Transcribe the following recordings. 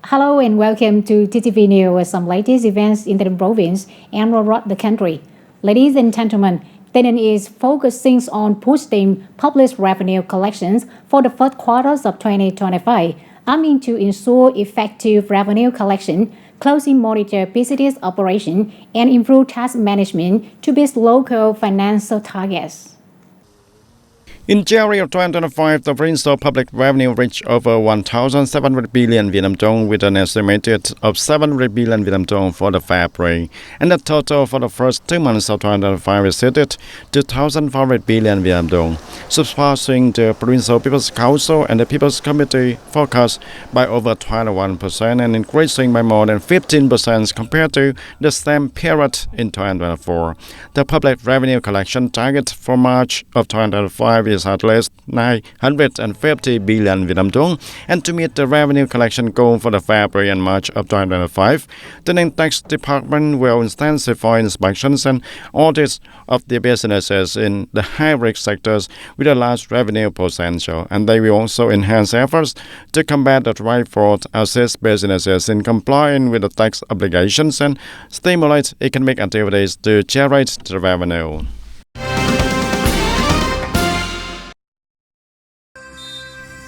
Hello and welcome to TTV News with some latest events in the province and around the country. Ladies and gentlemen, TayNinhTV is focusing on boosting public revenue collections for the first quarters of 2025, aiming to ensure effective revenue collection, closely monitor business operation, and improve tax management to boost local financial targets. In January of 2025, the provincial public revenue reached over 1,700 billion Vietnam dong with an estimated of 700 billion Vietnam dong for the February. And the total for the first 2 months of 2025 exceeded 2,400 billion Vietnam dong, surpassing the Provincial People's Council and the People's Committee forecast by over 21% and increasing by more than 15% compared to the same period in 2024. The public revenue collection target for March of 2025 is at least 950 billion Vietnam dong, and to meet the revenue collection goal for the February and March of 2025, the Ninh Tax Department will intensify inspections and audits of the businesses in the high-risk sectors with a large revenue potential, and they will also enhance efforts to combat the trade fraud, assist businesses in complying with the tax obligations, and stimulate economic activities to generate the revenue.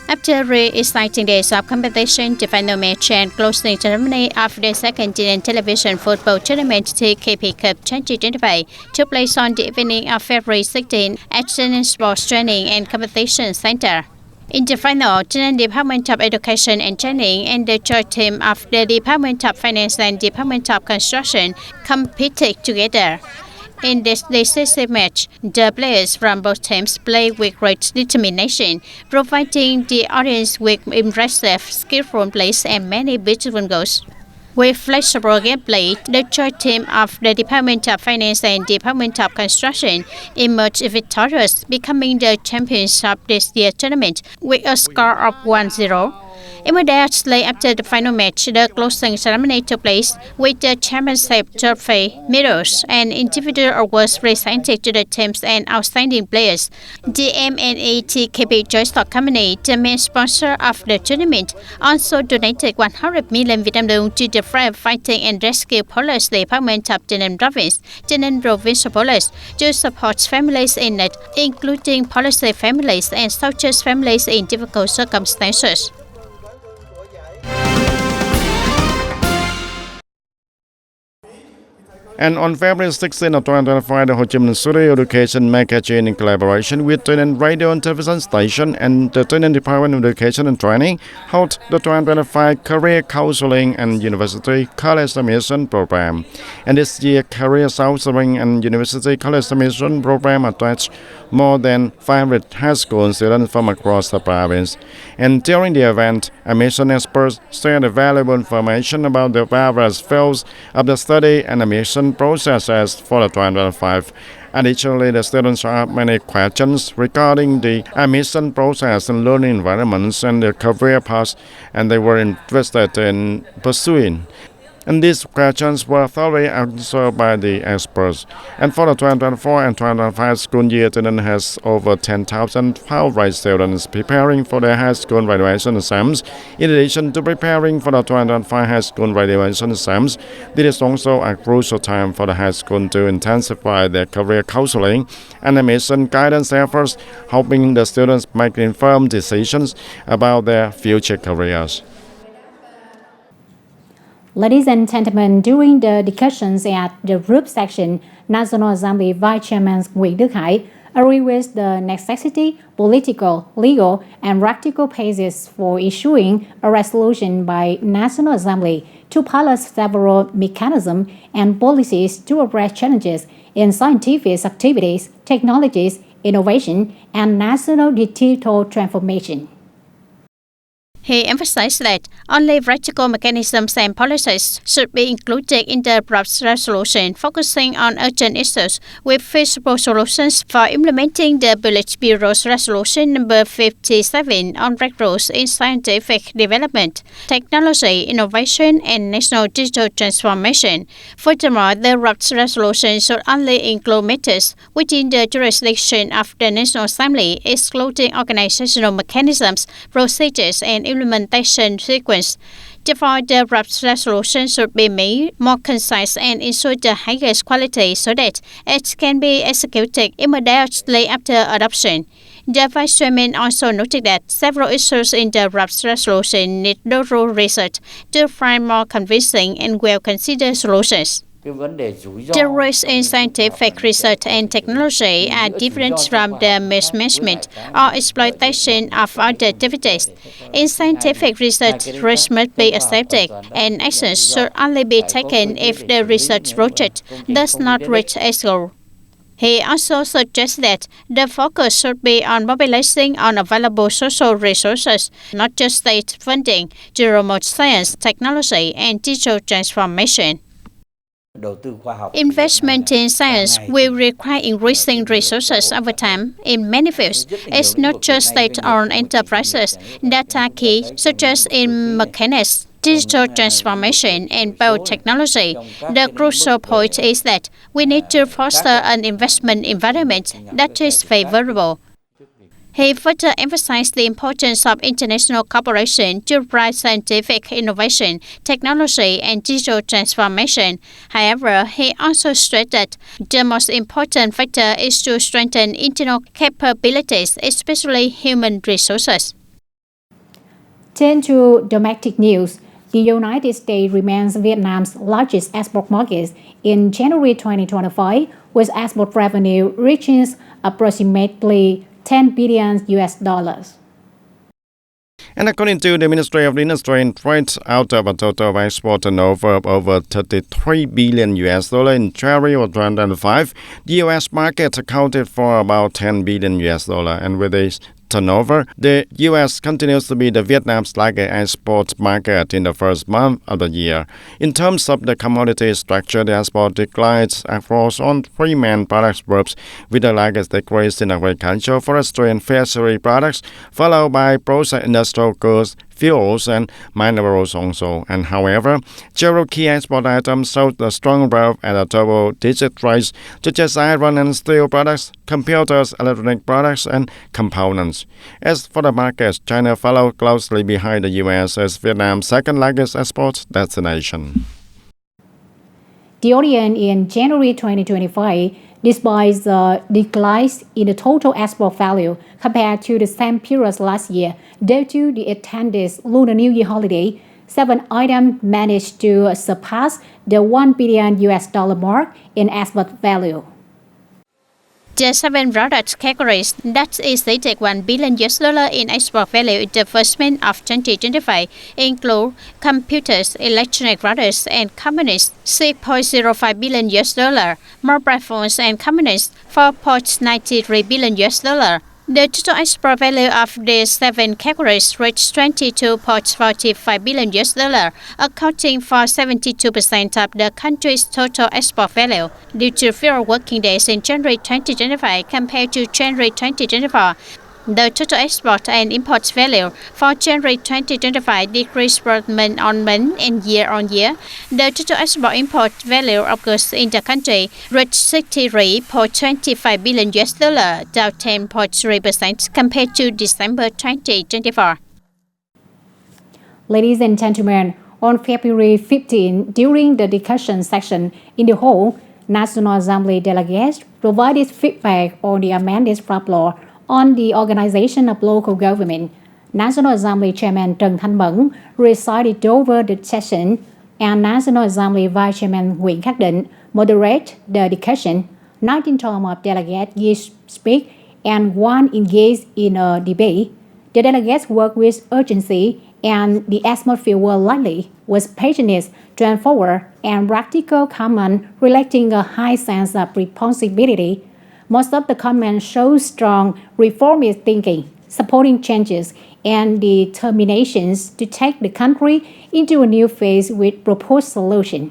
After 3 exciting days of competition, the final match and closing ceremony of the second TayNinhTV television football tournament TKP Cup 2025 took place on the evening of February 16 at TayNinhTV Sports Training and Competition Center. In the final, TayNinhTV Department of Education and Training and the joint team of the Department of Finance and Department of Construction competed together. In this decisive match, the players from both teams played with great determination, providing the audience with impressive, skillful plays and many beautiful goals. With flexible gameplay, the joint team of the Department of Finance and Department of Construction emerged victorious, becoming the champions of this year's tournament with a score of 1-0. Immediately after the final match, the closing ceremony took place with the championship trophy, medals, and individual awards presented to the teams and outstanding players. The TTVNEWS Joint Stock Company, the main sponsor of the tournament, also donated 100 million Vietnam dong to the Fire Fighting and Rescue Police Department of TayNinhTV Province, TayNinhTV Provincial Police, to support families in need, including police families and soldiers' families in difficult circumstances. And on February 16 of 2025, the Ho Chi Minh City Education Magazine, in collaboration with TayNinhTV Radio and Television Station and the TayNinhTV Department of Education and Training, held the 2025 Career Counseling and University College Admission Program. And this year, Career Counseling and University College Admission Program attached more than 500 high school students from across the province. And during the event, admission experts shared valuable information about the various fields of the study and admission processes for the 2025. Additionally, the students asked many questions regarding the admission process and learning environments and their career paths, and they were interested in pursuing. And these questions were thoroughly answered by the experts. And for the 2024 and 2025 school year, TayNinhTV has over 10,000 Fulbright students preparing for their high school graduation exams. In addition to preparing for the 2025 high school graduation exams, this is also a crucial time for the high school to intensify their career counseling and admission guidance efforts, helping the students make informed decisions about their future careers. Ladies and gentlemen, during the discussions at the group section, National Assembly Vice Chairman Nguyễn Đức Hải agreed with the necessity, political, legal, and practical basis for issuing a resolution by National Assembly to pilot several mechanisms and policies to address challenges in scientific activities, technologies, innovation, and national digital transformation. He emphasized that only practical mechanisms and policies should be included in the draft resolution, focusing on urgent issues with feasible solutions for implementing the Village Bureau's Resolution number 57 on breakthroughs in scientific development, technology, innovation, and national digital transformation. Furthermore, the draft resolution should only include matters within the jurisdiction of the National Assembly, excluding organizational mechanisms, procedures, and implementation sequence. Therefore, the resolution should be made more concise and ensure the highest quality so that it can be executed immediately after adoption. The Vice Chairman also noted that several issues in the resolution need thorough research to find more convincing and well-considered solutions. The risks in scientific research and technology are different from the mismanagement or exploitation of other activities. In scientific research, risks must be accepted, and actions should only be taken if the research project does not reach its goal. He also suggests that the focus should be on mobilizing unavailable social resources, not just state funding, to promote science, technology, and digital transformation. Investment in science will require increasing resources over time in many fields. It's not just state-owned enterprises that are key, such as in mechanics, digital transformation, and biotechnology. The crucial point is that we need to foster an investment environment that is favorable. He further emphasized the importance of international cooperation to drive scientific innovation, technology, and digital transformation. However, he also stressed that the most important factor is to strengthen internal capabilities, especially human resources. Turn to domestic news. The United States remains Vietnam's largest export market in January 2025, with export revenue reaching approximately $10 billion. And according to the Ministry of Industry and Trade, out of a total of export turnover of over $33 billion in January 2025, the U.S. market accounted for about $10 billion, and with this turnover, the U.S. continues to be the Vietnam's largest export market in the first month of the year. In terms of the commodity structure, the export declines across all three main product groups, with the largest decrease in agriculture, forestry, and fishery products, followed by processed industrial goods, fuels, and minerals also. And however, several key export items showed a strong growth at a double-digit rate, such as iron and steel products, computers, electronic products, and components. As for the markets, China followed closely behind the U.S. as Vietnam's second-largest export destination. The audience in January 2025, despite the decline in the total export value compared to the same period last year, due to the attended Lunar New Year holiday, 7 items managed to surpass the $1 billion mark in export value. The 7 product categories that exceeded $1 billion in export value in the first month of 2025 include computers, electronic products, and components $6.05 billion, mobile phones and components $4.93 billion. The total export value of the 7 categories reached $22.45 billion, accounting for 72% of the country's total export value. Due to fewer working days in January 2025 compared to January 2024, the total export and import value for January 2025 decreased both month-on-month and year-on-year. The total export-import value of goods in the country reached $63.25 billion, down 10.3% compared to December 2024. Ladies and gentlemen, on February 15, during the discussion session in the hall, National Assembly delegates provided feedback on the amended draft law on the organization of local government. National Assembly Chairman Trần Thanh Mẫn presided over the session, and National Assembly Vice Chairman Nguyễn Khắc Định moderated the discussion. 19 terms of delegates speak and 1 engaged in a debate. The delegates worked with urgency, and the atmosphere was lively, with patience, straightforward, and practical comment reflecting a high sense of responsibility. Most of the comments show strong reformist thinking, supporting changes, and determinations to take the country into a new phase with proposed solutions.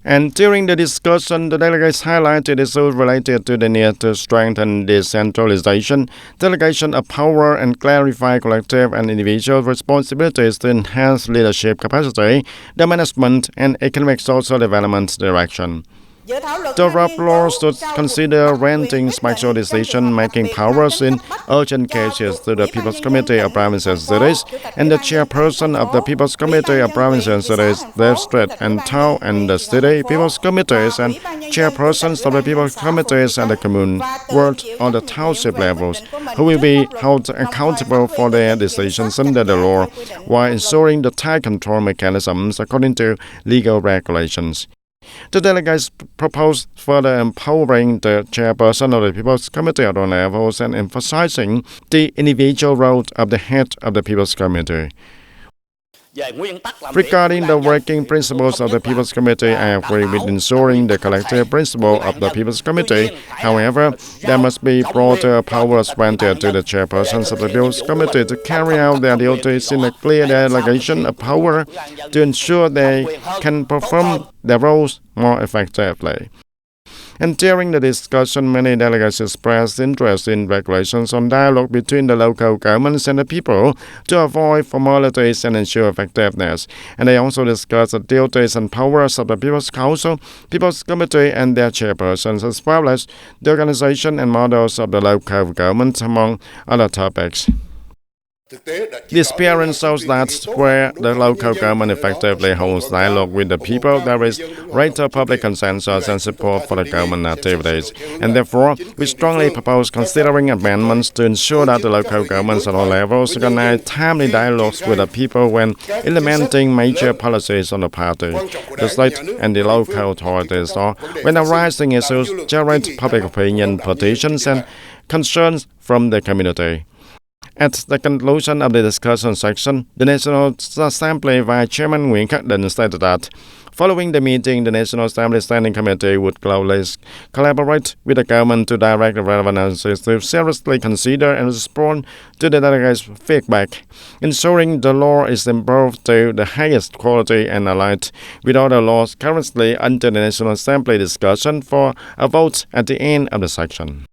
And during the discussion, the delegates highlighted issues related to the need to strengthen decentralization, delegation of power, and clarify collective and individual responsibilities to enhance leadership capacity, the management, and economic social development direction. The RUP law should consider granting special decision-making powers in urgent cases to the People's Committee of Provinces and Cities and the chairperson of the People's Committee of Provinces and Cities, the state and town and the city People's Committees and chairpersons of the People's Committees and the commune, ward or the township levels, who will be held accountable for their decisions under the law while ensuring the tight control mechanisms according to legal regulations. The delegates proposed further empowering the chairperson of the People's Committee at all levels and emphasizing the individual role of the head of the People's Committee. Regarding the working principles of the People's Committee, I agree with ensuring the collective principle of the People's Committee. However, there must be broader powers granted to the chairpersons of the People's Committee to carry out their duties in a clear delegation of power to ensure they can perform their roles more effectively. And during the discussion, many delegates expressed interest in regulations on dialogue between the local governments and the people to avoid formalities and ensure effectiveness. And they also discussed the duties and powers of the People's Council, People's Committee and their chairpersons, as well as the organization and models of the local government, among other topics. The experience shows that where the local government effectively holds dialogue with the people, there is greater public consensus and support for the government activities. And therefore, we strongly propose considering amendments to ensure that the local governments at all levels organize timely dialogues with the people when implementing major policies on the party, the state and the local authorities, or when arising issues generate public opinion, petitions and concerns from the community. At the conclusion of the discussion section, the National Assembly Vice Chairman Nguyễn Khắc Định stated that following the meeting, the National Assembly Standing Committee would closely collaborate with the government to direct the relevant agencies to seriously consider and respond to the delegates' feedback, ensuring the law is improved to the highest quality and aligned with other laws currently under the National Assembly discussion for a vote at the end of the section.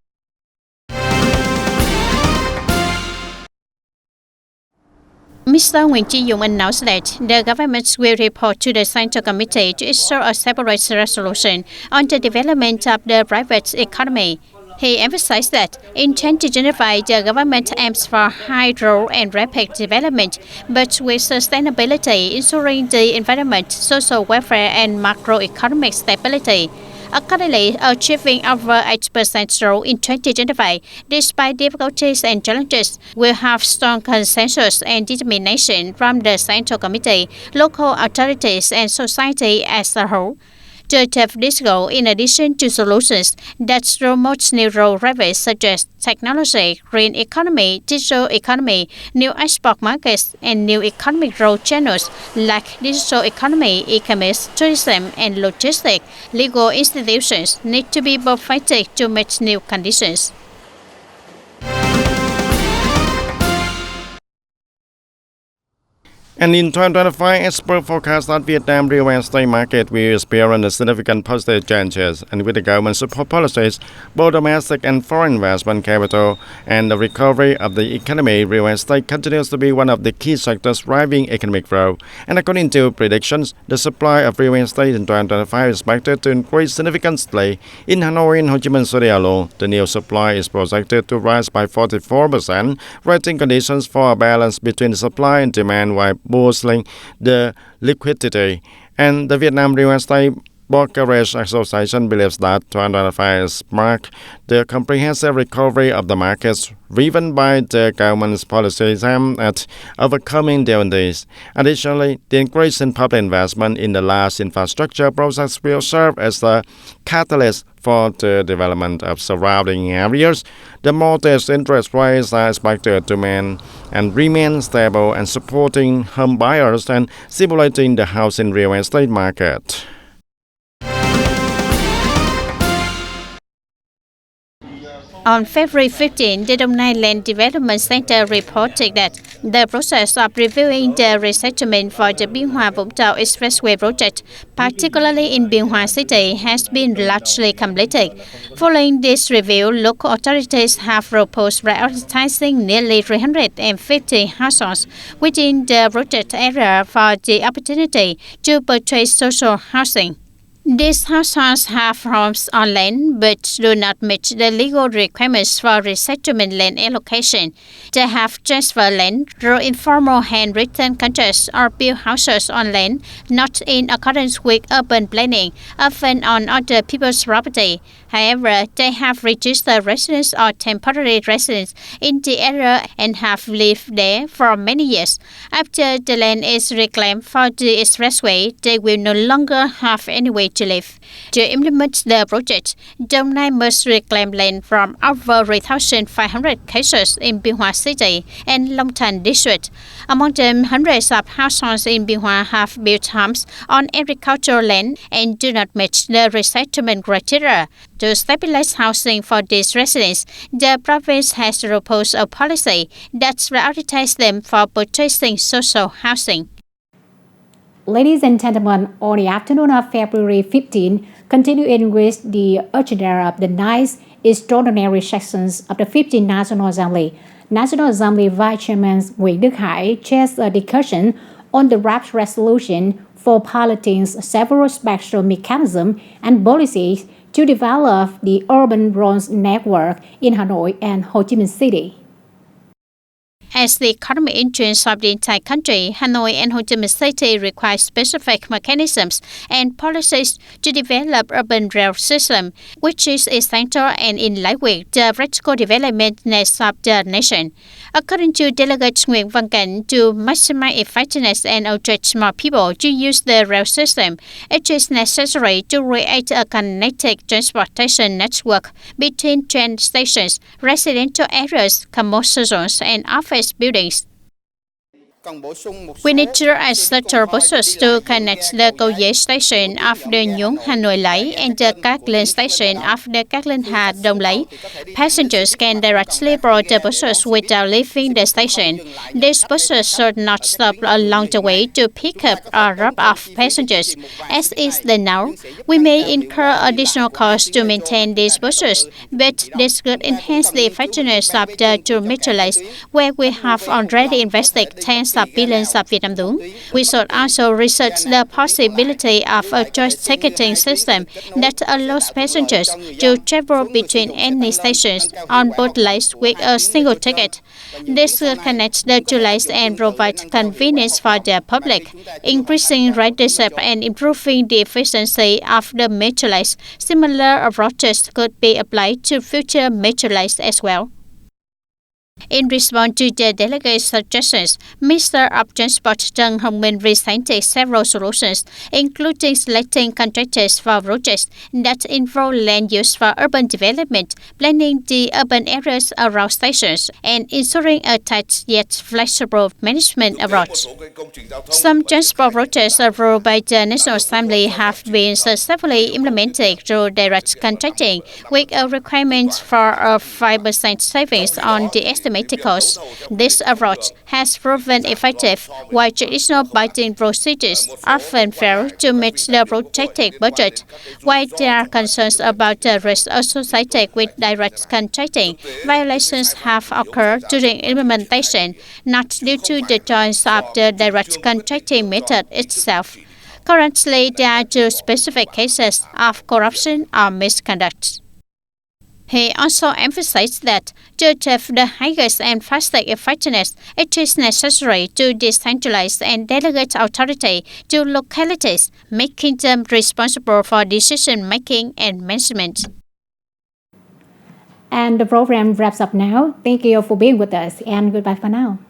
Mr. Nguyễn Chí Dũng announced that the government will report to the Central Committee to issue a separate resolution on the development of the private economy. He emphasized that in 2025, the government aims for high growth and rapid development, but with sustainability, ensuring the environment, social welfare and macroeconomic stability. Accordingly, achieving over 8% growth in 2025, despite difficulties and challenges, will have strong consensus and determination from the Central Committee, local authorities and society as a whole. To achieve this goal, in addition to solutions that promote new role drivers such as technology, green economy, digital economy, new export markets, and new economic growth channels like digital economy, e-commerce, tourism, and logistics, legal institutions need to be perfected to meet new conditions. And in 2025, experts forecast that Vietnam real estate market will experience significant positive changes, and with the government support policies, both domestic and foreign investment capital, and the recovery of the economy, real estate continues to be one of the key sectors driving economic growth. And according to predictions, the supply of real estate in 2025 is expected to increase significantly. In Hanoi and Ho Chi Minh City alone, the new supply is projected to rise by 44%, creating conditions for a balance between the supply and demand while boosting the liquidity. And the Vietnam Real Estate Brokerage Association believes that 2025 marks the comprehensive recovery of the markets driven by the government's policies aimed at overcoming difficulties. Additionally, the increase in public investment in the large infrastructure projects will serve as a catalyst for the development of surrounding areas. The mortgage interest rates are expected to remain stable and supporting home buyers and stimulating the housing real estate market. On February 15, the Dong Nai Land Development Center reported that the process of reviewing the resettlement for the Biên Hòa Vũng Tàu Expressway project, particularly in Biên Hòa City, has been largely completed. Following this review, local authorities have proposed prioritizing nearly 350 households within the project area for the opportunity to purchase social housing. These households have homes on land but do not meet the legal requirements for resettlement land allocation. They have transferred land through informal handwritten contracts or built houses on land not in accordance with urban planning, often on other people's property. However, they have registered residents or temporary residents in the area and have lived there for many years. After the land is reclaimed for the expressway, they will no longer have any way to live. To implement the project, Dong Nai must reclaim land from over 3,500 cases in Biên Hòa City and Long Thành District. Among them, hundreds of households in Biên Hòa have built homes on agricultural land and do not meet the resettlement criteria. To stabilize housing for these residents, the province has proposed a policy that prioritizes them for purchasing social housing. Ladies and gentlemen, on the afternoon of February 15, continuing with the agenda of the ninth extraordinary sessions of the 15th National Assembly, National Assembly Vice Chairman Nguyễn Đức Hải chairs a discussion on the draft resolution for piloting several special mechanisms and policies to develop the urban roads network in Hanoi and Ho Chi Minh City. As the economic engines of the entire country, Hanoi and Ho Chi Minh City require specific mechanisms and policies to develop urban rail system, which is essential and in line with the practical development needs of the nation. According to Delegate Nguyễn Văn Cảnh, to maximize effectiveness and attract more people to use the rail system, it is necessary to create a connected transportation network between train stations, residential areas, commercial zones, and office buildings. We need to add structural buses to connect the Cầu Giấy station of the Nhuống Hanoi Lấy and the Cát Linh station of the Cát Linh Hà Đông Lấy. Passengers can directly board the buses without leaving the station. These buses should not stop along the way to pick up or drop off passengers. As is the now, we may incur additional costs to maintain these buses, but this could enhance the effectiveness of the two metro lines, where we have already invested tens of billions of Vietnam dong. We should also research the possibility of a choice ticketing system that allows passengers to travel between any stations on both lines with a single ticket. This will connect the two lines and provide convenience for the public, increasing ridership and improving the efficiency of the metro lines. Similar approaches could be applied to future metro lines as well. In response to the delegate's suggestions, Minister of Transport Trần Hồng Minh presented several solutions, including selecting contractors for projects that involve land use for urban development, planning the urban areas around stations, and ensuring a tight yet flexible management approach. Some transport projects approved by the National Assembly have been successfully implemented through direct contracting, with a requirement for a 5% savings on the estimated cost. This approach has proven effective, while traditional bidding procedures often fail to meet the projected budget. While there are concerns about the risk associated with direct contracting, violations have occurred during implementation, not due to the choice of the direct contracting method itself. Currently, there are two specific cases of corruption or misconduct. He also emphasized that to achieve the highest and fastest effectiveness, it is necessary to decentralize and delegate authority to localities, making them responsible for decision-making and management. And the program wraps up now. Thank you for being with us, and goodbye for now.